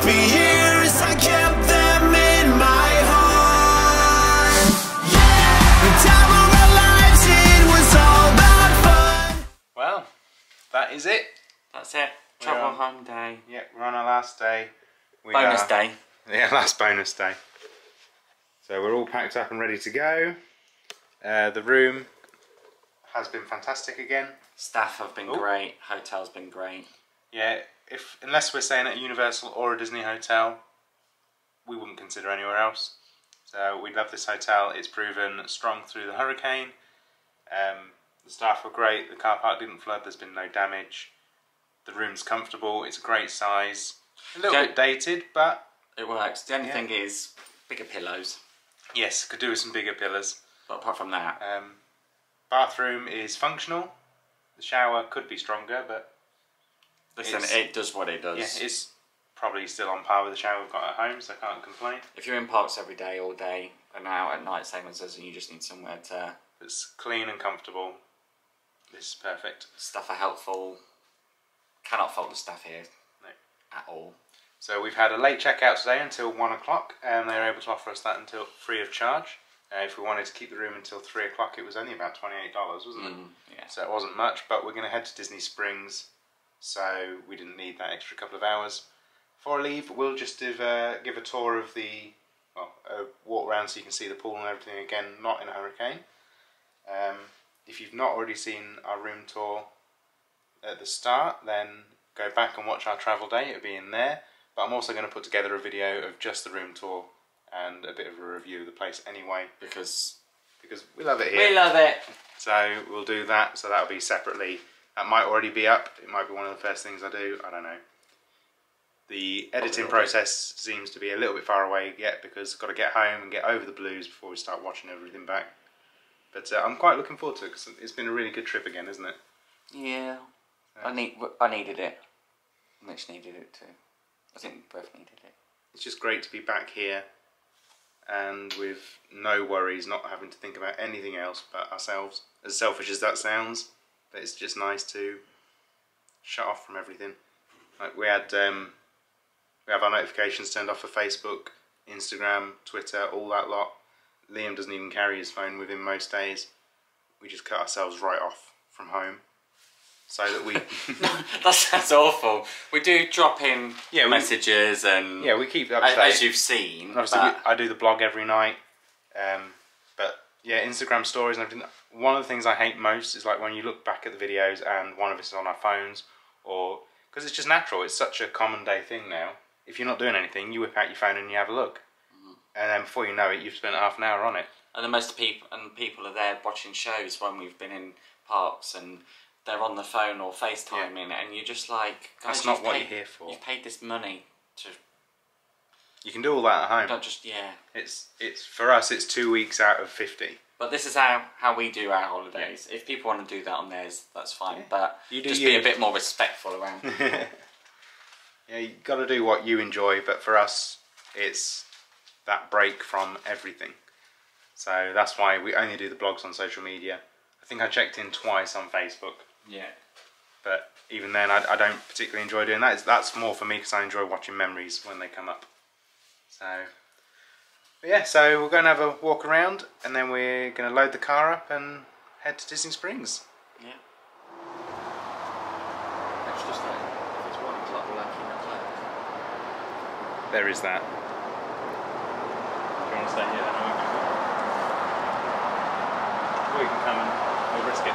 happy years, I kept them in my heart. Yeah, the time of our lives, it was all about fun. Well, that is it. That's it. Travel home day. Yep, we're on our last day. Bonus day. Yeah, last bonus day. So we're all packed up and ready to go. The room has been fantastic again. Staff have been great. Hotel's been great. Yeah, unless we're staying at a Universal or a Disney hotel, we wouldn't consider anywhere else. So we love this hotel. It's proven strong through the hurricane. The staff were great. The car park didn't flood. There's been no damage. The room's comfortable. It's a great size. A little bit dated, but it works. The only thing is bigger pillows. Yes, could do with some bigger pillars. But apart from that, bathroom is functional. The shower could be stronger, but listen, it does what it does. Yeah, it's probably still on par with the shower we've got at home, so I can't complain. If you're in parks every day, all day, and out at night, same as us, and you just need somewhere to... It's clean and comfortable. This is perfect. Staff are helpful. Cannot fault the staff here. No. At all. So we've had a late checkout today until 1 o'clock, and they were able to offer us that until free of charge. If we wanted to keep the room until 3 o'clock, it was only about $28, wasn't it? Yeah. So it wasn't much, but we're going to head to Disney Springs, so we didn't need that extra couple of hours. Before I leave, we'll just give a tour of the, walk around so you can see the pool and everything again, not in a hurricane. If you've not already seen our room tour at the start, then go back and watch our travel day, it'll be in there. But I'm also going to put together a video of just the room tour and a bit of a review of the place anyway, because we love it here. We love it. So we'll do that, so that'll be separately. That might already be up, it might be one of the first things I do, I don't know. The editing process seems to be a little bit far away yet, because I've got to get home and get over the blues before we start watching everything back. But I'm quite looking forward to it, because it's been a really good trip again, isn't it? Yeah. I needed it. Mitch needed it too. I think we both needed it. It's just great to be back here and with no worries, not having to think about anything else but ourselves. As selfish as that sounds, but it's just nice to shut off from everything. Like we have our notifications turned off for Facebook, Instagram, Twitter, all that lot. Liam doesn't even carry his phone with him most days. We just cut ourselves right off from home. So that we... That sounds awful. We do drop in messages and... Yeah, we keep up to date. As you've seen. Obviously, I do the blog every night. But yeah, Instagram stories and everything. One of the things I hate most is like when you look back at the videos and one of us is on our phones, or... Because it's just natural. It's such a common day thing now. If you're not doing anything, you whip out your phone and you have a look. And then before you know it, you've spent half an hour on it. And the most people are there watching shows when we've been in parks, and they're on the phone or FaceTiming, and you're just like, guys, that's not what you're here for. You've paid this money to... You can do all that at home. Don't just, It's for us, it's 2 weeks out of 50. But this is how we do our holidays. If people want to do that on theirs, that's fine. Yeah. But just be a bit more respectful around people. Yeah, you've got to do what you enjoy, but for us, it's that break from everything. So that's why we only do the blogs on social media. I think I checked in twice on Facebook. Yeah. But even then, I don't particularly enjoy doing that. That's more for me because I enjoy watching memories when they come up. So, but yeah, so we're going to have a walk around and then we're going to load the car up and head to Disney Springs. Yeah. Extra stay. If it's 1 o'clock, we'll have to clock. There is that. Do you want to stay here then? Or we can come and we'll risk it.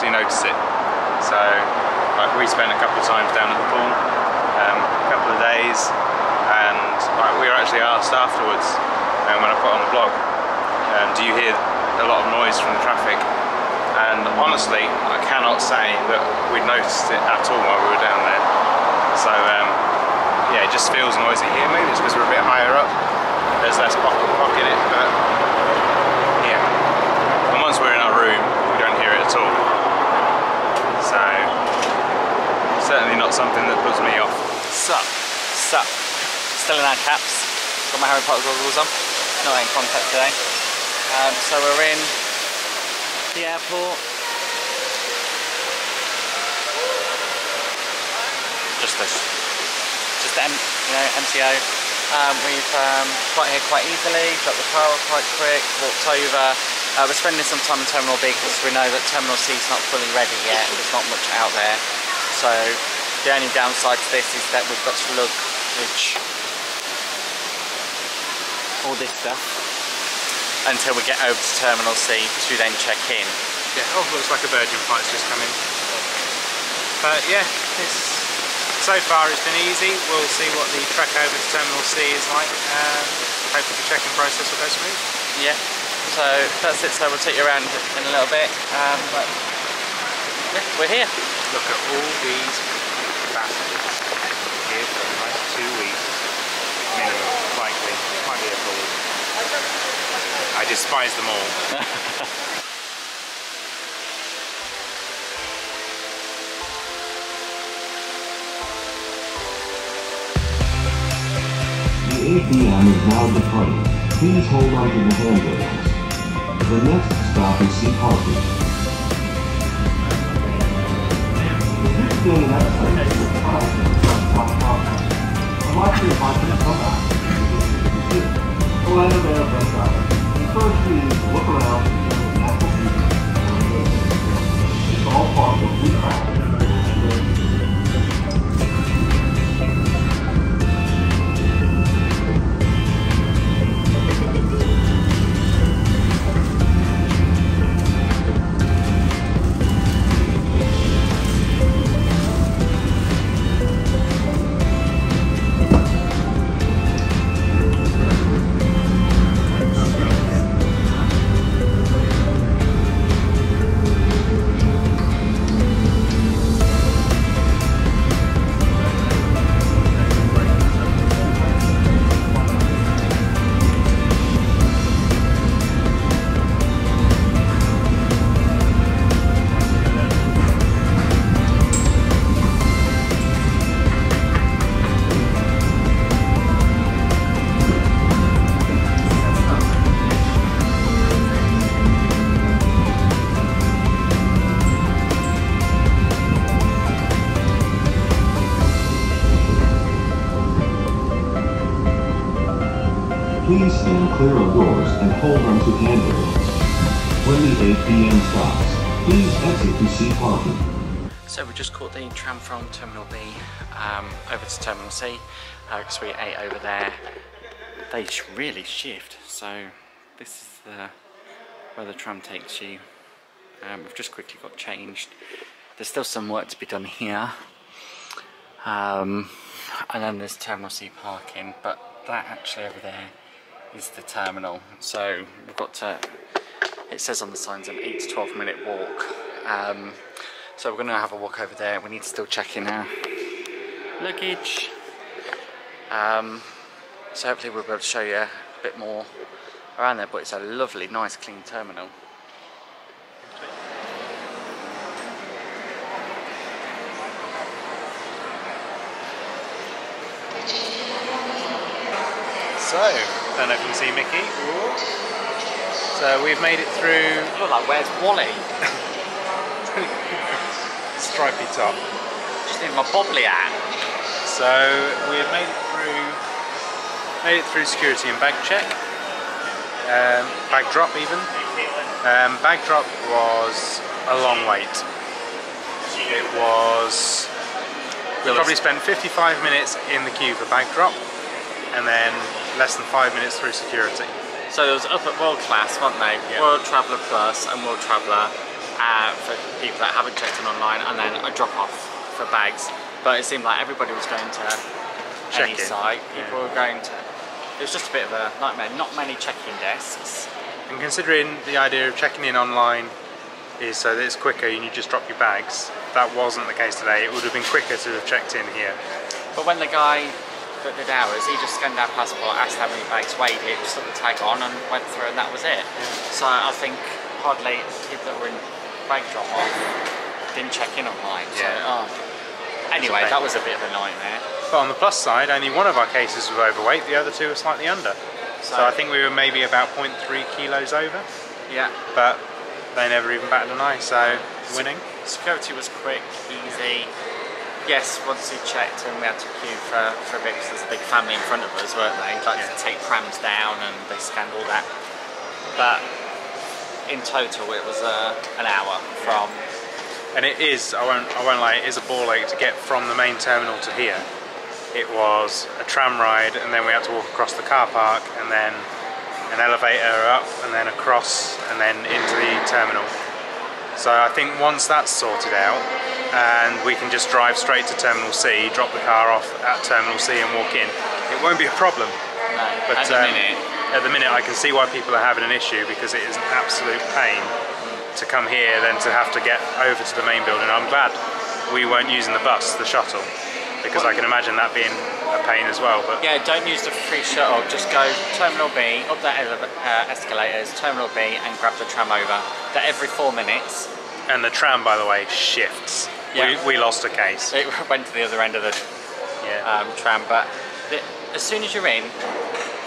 Notice it. So like we spent a couple of times down at the pool, a couple of days, and we were actually asked afterwards when I put on the blog, do you hear a lot of noise from the traffic? And honestly, I cannot say that we'd noticed it at all while we were down there. So yeah, it just feels noisy here. Maybe it's because we're a bit higher up, there's less pock in it, but yeah. And once we're in our room, we don't hear it at all. So certainly not something that puts me off. Sup. Still in our caps. Got my Harry Potter goggles on. Not in contact today. So we're in the airport. Just MCO. We've got here quite easily. Got the car quite quick. Walked over. We're spending some time in Terminal B because we know that Terminal C is not fully ready yet. There's not much out there. So the only downside to this is that we've got to luggage all this stuff until we get over to Terminal C to then check in. Yeah, looks like a Virgin flight's just come in. But yeah, so far it's been easy. We'll see what the trek over to Terminal C is like. Hopefully the check-in process will go smooth. Yeah, so that's it. So we'll take you around in a little bit. But yeah, we're here. Look at all these bastards here for a nice 2 weeks minimum, likely. Might be a full week. I despise them all. The APM is now departing. Please hold on to the handrails. The next stop is Sea Parking. First, we look around. It's all part of the travel. Please stand clear of doors and hold on to handrails. When the 8 p.m. stops, please exit to Sea Parking. So we just caught the tram from Terminal B over to Terminal C because we ate over there. They really shift, so this is where the tram takes you. We've just quickly got changed. There's still some work to be done here. And then there's Terminal C parking, but that actually over there is the terminal. So we've got to, it says on the signs, an 8 to 12 minute walk. So we're going to have a walk over there. We need to still check in our luggage. So hopefully we'll be able to show you a bit more around there, but it's a lovely, nice, clean terminal. So, don't know if you can see Mickey. Ooh. So we've made it through. Look like, where's Wally? Stripy top. Just need my bobbly hat. So we have made it through security and bag check. Bag drop even. Bag drop was a long wait. It was. We probably spent 55 minutes in the queue for bag drop, and then less than 5 minutes through security. So there was up at World Class, weren't they? Yeah. World Traveller Plus and World Traveller for people that haven't checked in online, and then a drop off for bags. But it seemed like everybody was going to any site. People were going to it was just a bit of a nightmare. Not many check-in desks. And considering the idea of checking in online is so that it's quicker and you just drop your bags, that wasn't the case today. It would have been quicker to have checked in here. But when the guy that did ours, he just scanned our passport, asked how many bags, weighed it, just put the tag on and went through, and that was it. So I think hardly people that were in bag drop-off didn't check in online. Yeah. So, anyway, that was a bit of a nightmare. But on the plus side, only one of our cases was overweight, the other two were slightly under. So I think we were maybe about 0.3 kilos over. Yeah. But they never even batted an eye, so winning. Security was quick, easy. Yes, once we checked and we had to queue for a bit because there's a big family in front of us, weren't they? Like to take prams down and they scanned all that. But in total it was an hour from... And it is, I won't lie, it is a ball ache to get from the main terminal to here. It was a tram ride and then we had to walk across the car park and then an elevator up and then across and then into the terminal. So I think once that's sorted out and we can just drive straight to Terminal C, drop the car off at Terminal C and walk in, it won't be a problem. No, but at the minute I can see why people are having an issue, because it is an absolute pain to come here then to have to get over to the main building. I'm glad we weren't using the bus, the shuttle, because I can imagine that being a pain as well. But yeah, don't use the free shuttle, just go Terminal B, up the escalators, Terminal B and grab the tram over. They're every 4 minutes. And the tram, by the way, shifts. Yeah. We lost a case. It went to the other end of the tram, but as soon as you're in,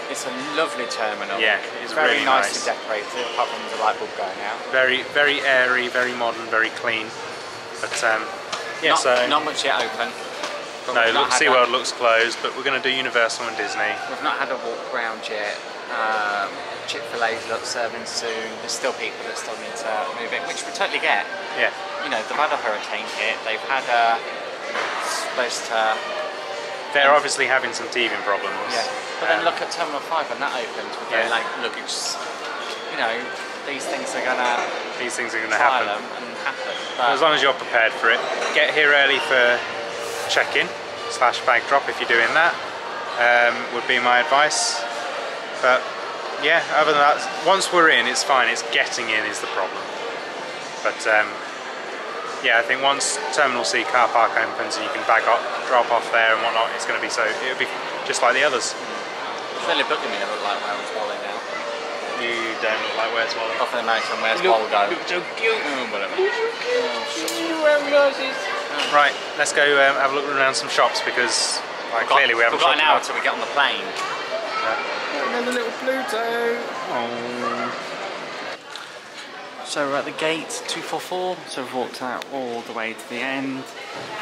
it's a lovely terminal. Yeah, it's very really nicely nice. Decorated, apart from the light bulb going out. Very, very airy, very modern, very clean. But yeah, not much yet open. No, SeaWorld looks closed, but we're going to do Universal and Disney. We've not had a walk around yet. Chick-fil-A's looks serving soon. There's still people that still need to move in, which we totally get. Yeah. You know, they've had a hurricane hit. They've had supposed to... They're obviously having some teething problems. Yeah. But then look at Terminal 5 when that opened with their luggage. You know, these things are gonna happen. But as long as you're prepared for it. Get here early for check-in / bag drop if you're doing that. Would be my advice. But yeah, other than that, once we're in, it's fine. It's getting in is the problem. But yeah, I think once Terminal C car park opens and you can drop off there and whatnot, it's going to be it'll be just like the others. Really looking at me, I look like Wales Wally now. You don't look like Where's Wally. Off in American, where's Waldo? Look so cute. Whatever. Right, let's go have a look around some shops because clearly we haven't got an hour shopped till we get on the plane. Another little Pluto. Oh. So we're at the gate 244, so we've walked out all the way to the end,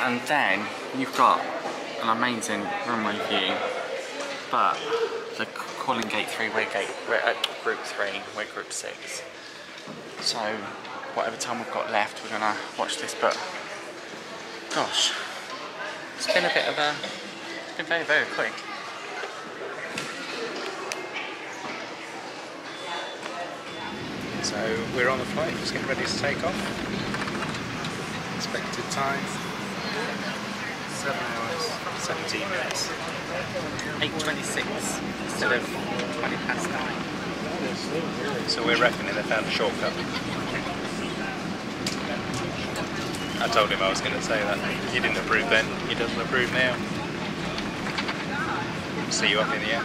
and then you've got an amazing runway view, but they're calling gate 3, we're at group 3, we're group 6. So whatever time we've got left, we're gonna watch this, but gosh, it's been a bit of a, it's been very, very quick. So we're on the flight, just getting ready to take off. Expected time 7 hours, 17 minutes. 8:26 instead of 20 past 9. So we're reckoning they found a shortcut. I told him I was going to say that. He didn't approve then, he doesn't approve now. See you up in the air.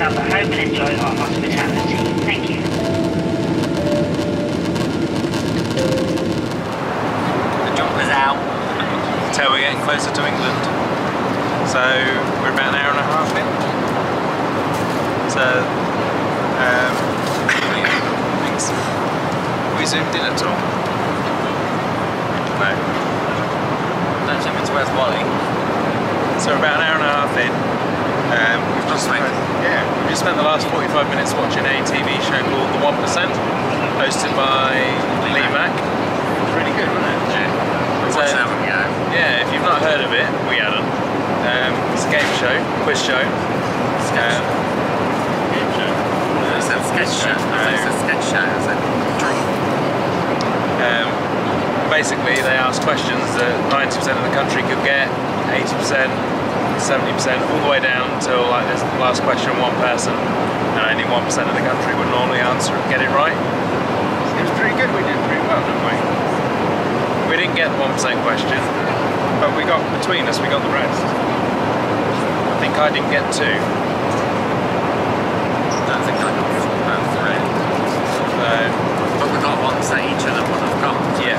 yourself at home and enjoy our hospitality. Thank you. The jumper's out. So we're getting closer to England. So we're about an hour and a half in. So, thanks. We zoomed in at all? No. Don't tell me it's where's Wally. So we're about an hour and a half in. We've just spent, we've just spent the last 45 minutes watching a TV show called The 1%, hosted by Lee Mack. It's really good, wasn't it? Yeah. So, Yeah. if you've not heard of it, we hadn't. It's a game show, quiz show. Game show. It's a sketch show. It's a sketch show. It's a dream. Basically, they ask questions that 90% of the country could get, 80%, 70%, all the way down until like this last question, one person, and only 1% of the country would normally answer and get it right. It was pretty good. We did pretty well, didn't we? We didn't get the 1% question, but we got between us. We got the rest. I think I didn't get 2. I don't think I got 3. But we got ones that each of them would have got. Yeah.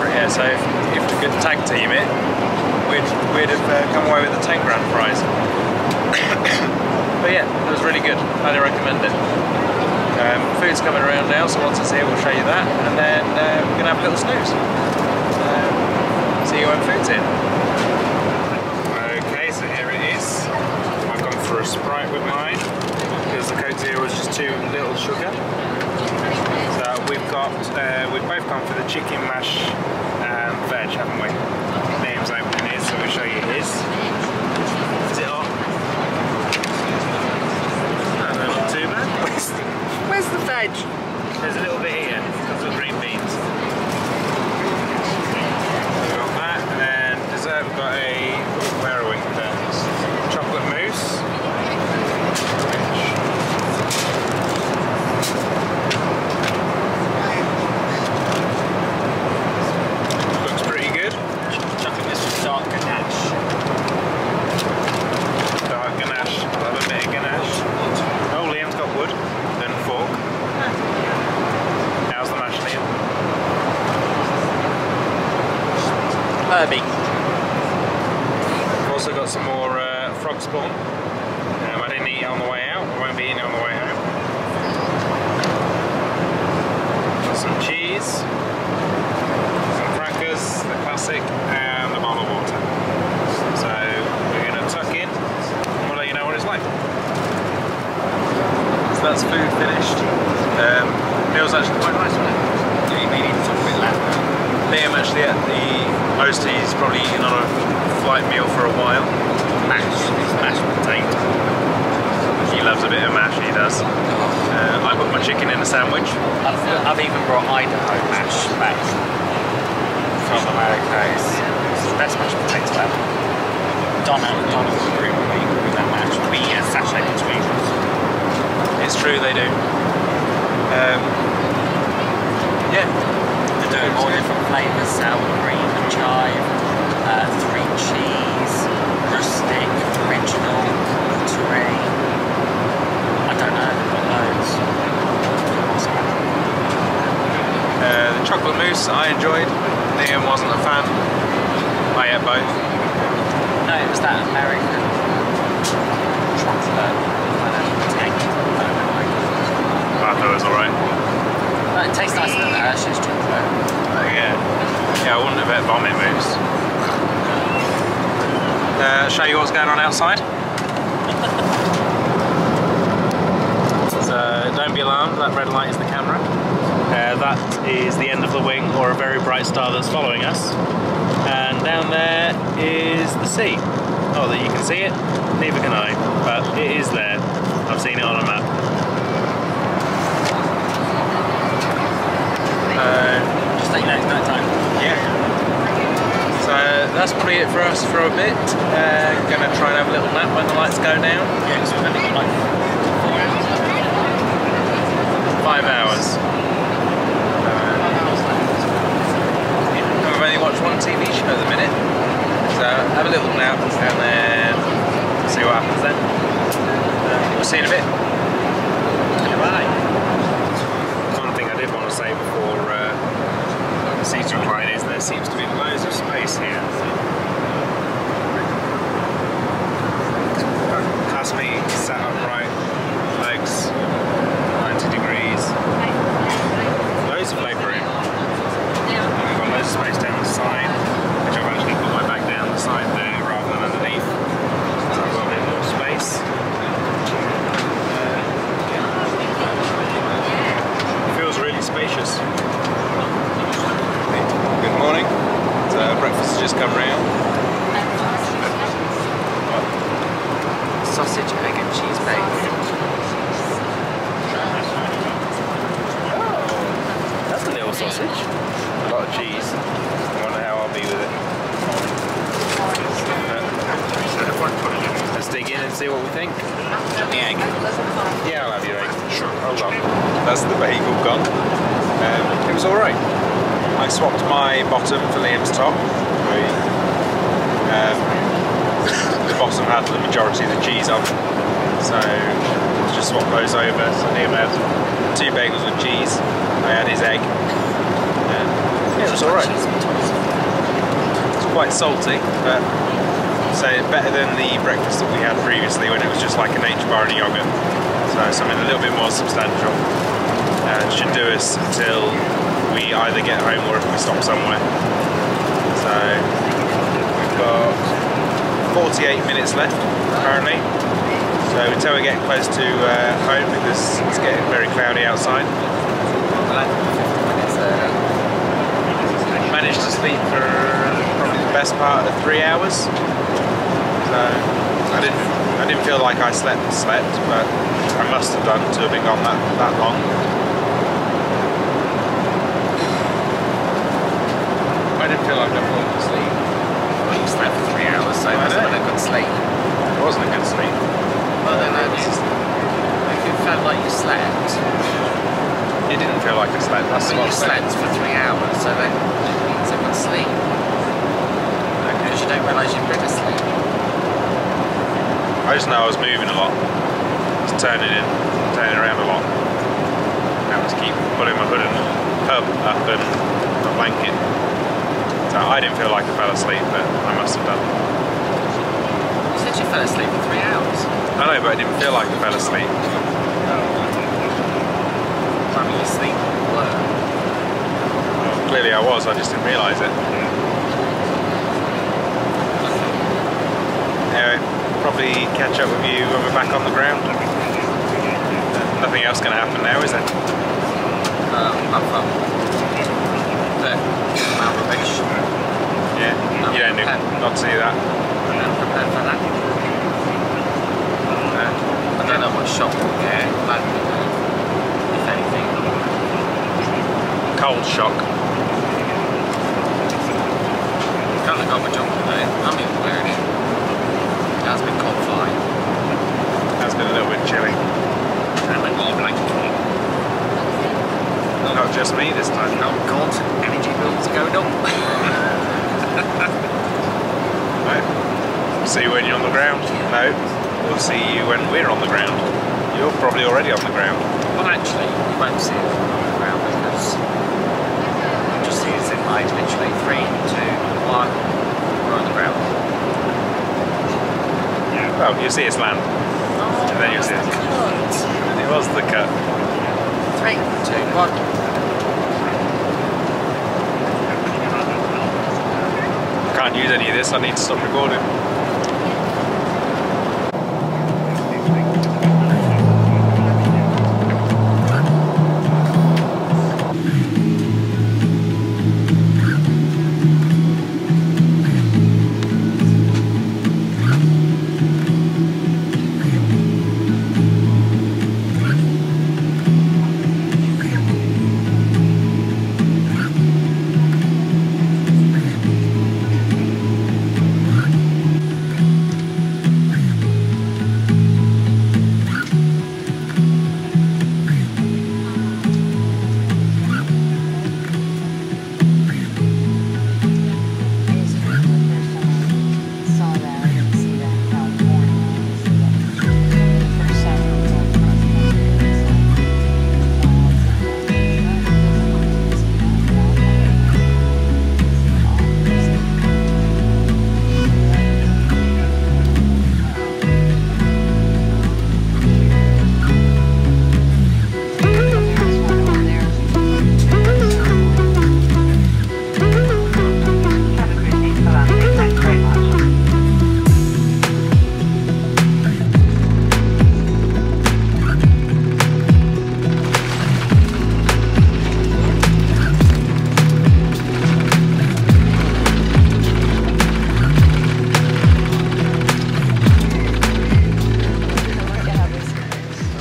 Yeah. So if we could tag team it, we'd have come away with the 10 grand prize. But yeah, it was really good. Highly recommend it. Food's coming around now, so once it's here, we'll show you that, and then we're gonna have a little snooze. See you when food's in. Okay, so here it is. I've gone for a Sprite with mine because the Coke Zero was just too little sugar. So we've both gone for the chicken mash and veg, haven't we? Liam's opening his, so we'll show you his. Is it on? Not too bad. Where's the veg? There's a little bit here, because of the green beans. We've got that, and then dessert we've got a, where are we? Chocolate mousse. Looks pretty good. Chocolate mousse with dark ganache. Dark ganache. Love a bit of ganache. Oh, Liam's got wood. Then fork. How's the mash, Liam? Herbie. We've also got some more frog spawn. I didn't eat it on the way out. I won't be eating it on the way home. Got some cheese, some crackers, the classic, and a bottle of water. So we're going to tuck in and we'll let you know what it's like. So that's food finished. Meal's actually quite nice, wasn't it? Yeah, you may need to talk a bit louder. Liam actually at the most he's probably eaten on a flight meal for a while. Mash. It's mashed potato. He loves a bit of mash, he does. I put my chicken in a sandwich. I've even brought Idaho mash back from America. It's the best mashed potato ever. Donna will agree with me with that mash. We eat a sachet between us. It's true, they do. Yeah. They're doing all different flavours: sour cream and chive, 3 cheese, rustic, original, buttery. I don't know, they've got loads. The chocolate mousse I enjoyed. Liam wasn't a fan. I ate both. No, it was that American chocolate tank. I thought it was alright. No, it tastes nicer than the Hershey's chocolate. Yeah. Yeah, I wouldn't have had vomit mousse. Show you what's going on outside. So don't be alarmed, that red light is the camera. That is the end of the wing, or a very bright star that's following us. And down there is the sea. Not that you can see it, neither can I, but it is there. I've seen it on a map. Just let you know, it's no time. Yeah. So that's probably it for us for a bit. Gonna try and have a little nap when the lights go down. Yeah, because we've only got like 5 hours. And we've only watched one TV show at the minute. So have a little nap and then see what happens then. we'll see you in a bit. Bye. One thing I did want to say before the seats recline is there seems to be loads of space here. Has me sat upright, legs 90 degrees, loads of leg room. We've got loads of space down the side, which I've actually put my back down the side there rather than underneath, so I've got a bit more space. Feels really spacious. Good morning. Breakfast has just come round. Sausage, egg and cheese bacon. That's a little sausage. A lot of cheese. I wonder how I'll be with it. Let's dig in and see what we think. The egg. Yeah, I'll have your egg. Sure. Hold on. That's the bagel gone. It was alright. I swapped my bottom for Liam's top. The bottom had the majority of the cheese on, so just swap those over. So Liam had 2 bagels with cheese. I had his egg. Yeah, it was alright. It's quite salty, but so better than the breakfast that we had previously when it was just like a nature bar and a yoghurt. So something a little bit more substantial. Should do us until we either get home or if we stop somewhere. So we've got 48 minutes left currently. So until we get close to home, because it's getting very cloudy outside. Managed to sleep for probably the best part of 3 hours. So I didn't feel like I slept, but I must have done to have been gone that long. I didn't feel like I fallen asleep. Well, you slept for 3 hours, so it must have been a good sleep. It wasn't a good sleep. Well, then if it felt like you slept, It didn't feel like I slept. That's but what you I slept for 3 hours, so then it's a good sleep. Because you don't realise you've been asleep. I just know I was moving a lot. I was turning around a lot. I was keep putting my hood and up and my blanket. So I didn't feel like I fell asleep, but I must have done. You said you fell asleep for 3 hours. I know, but I didn't feel like I fell asleep. I mean, you sleep were. Well, clearly I was, I just didn't realise it. Anyway, probably catch up with you when we're back on the ground. Nothing else going to happen now, is there? Apart from the amount of rubbish. Yeah, you don't not see that. And then prepare for that. I don't know what shop we'll get, but if anything. Cold shock. Can't look up my jumper though. I'm even wearing it. It has been cold fine. That's been a little bit chilly. And I need a blanket. Not just me this time. Oh God, energy bills are going up. No. See you when you're on the ground. No. We'll see you when we're on the ground. You're probably already on the ground. Well, actually, you won't see us on the ground because you'll just see us in like literally 3, 2, 1. We're on the ground. Well, you'll see us land. Oh, And then you'll see it. cut. It was the cut. 3, 2, 1. Can't use any of this, I need to stop recording.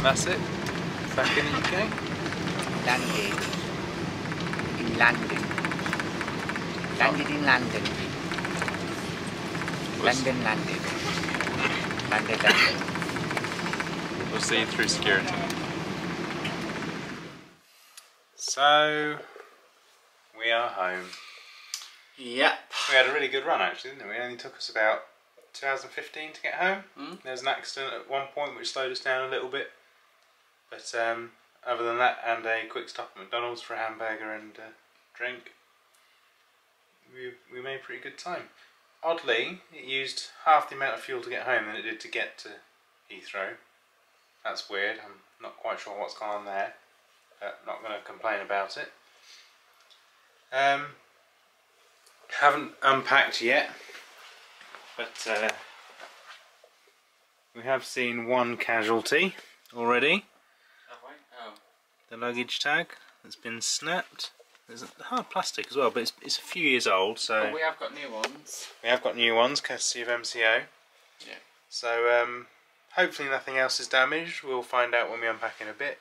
That's it. Back in the UK. Landed in London. Landed in London. London. London. We'll see you through security. So, we are home. Yep. We had a really good run actually, didn't we? It only took us about 2015 to get home. There was an accident at one point which slowed us down a little bit. But other than that, and a quick stop at McDonald's for a hamburger and a drink, we made a pretty good time. Oddly, it used half the amount of fuel to get home than it did to get to Heathrow. That's weird. I'm not quite sure what's gone on there. Not going to complain about it. Haven't unpacked yet, but we have seen one casualty already. Oh. The luggage tag has been snapped. There's hard plastic as well, but it's a few years old, so... But we have got new ones. We have got new ones, courtesy of MCO. Yeah. So, hopefully nothing else is damaged. We'll find out when we unpack in a bit.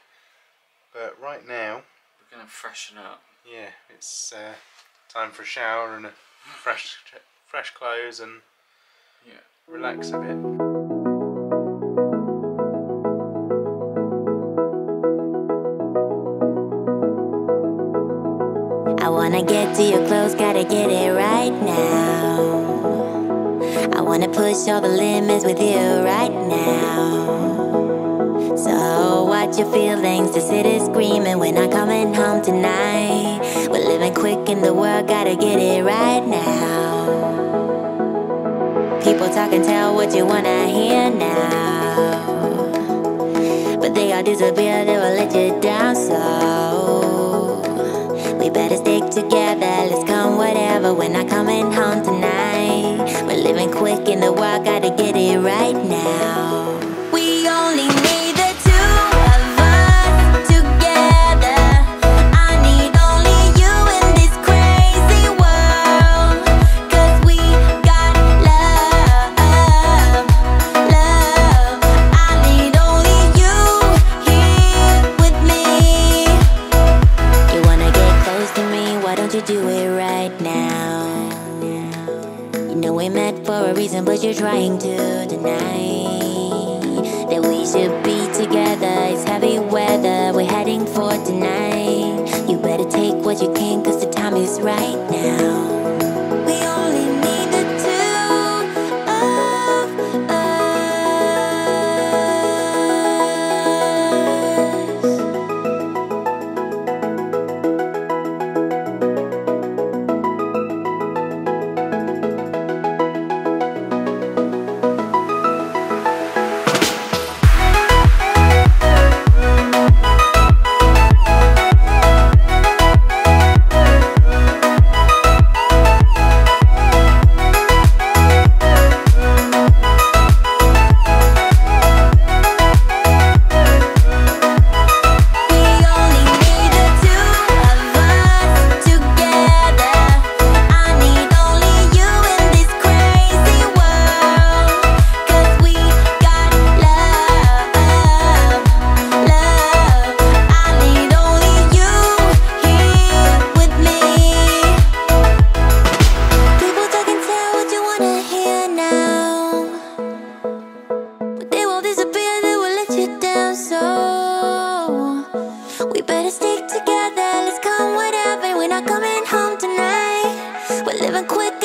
But right now... We're going to freshen up. Yeah, it's time for a shower and a fresh clothes and relax a bit. I wanna get to your clothes, gotta get it right now. I wanna push all the limits with you right now. So watch your feelings, the city's screaming, we're not coming home tonight. We're living quick in the world, gotta get it right now. People talk and tell what you wanna hear now, but they all disappear, they will let you down. So we better stick together, let's come whatever, we're not coming home tonight. We're living quick in the world, gotta get it right now. We only need the two of us together. I need only you in this crazy world, 'cause we got love. I need only you here with me. You wanna get close to me, why don't you do it right now? You know we met for a reason, but you're trying to deny that we should be together. It's heavy weather, we're heading for tonight. You better take what you can, 'cause the time is right now. We only need the two of us. We better stick together, let's come whatever, we're not coming home tonight. We're living quick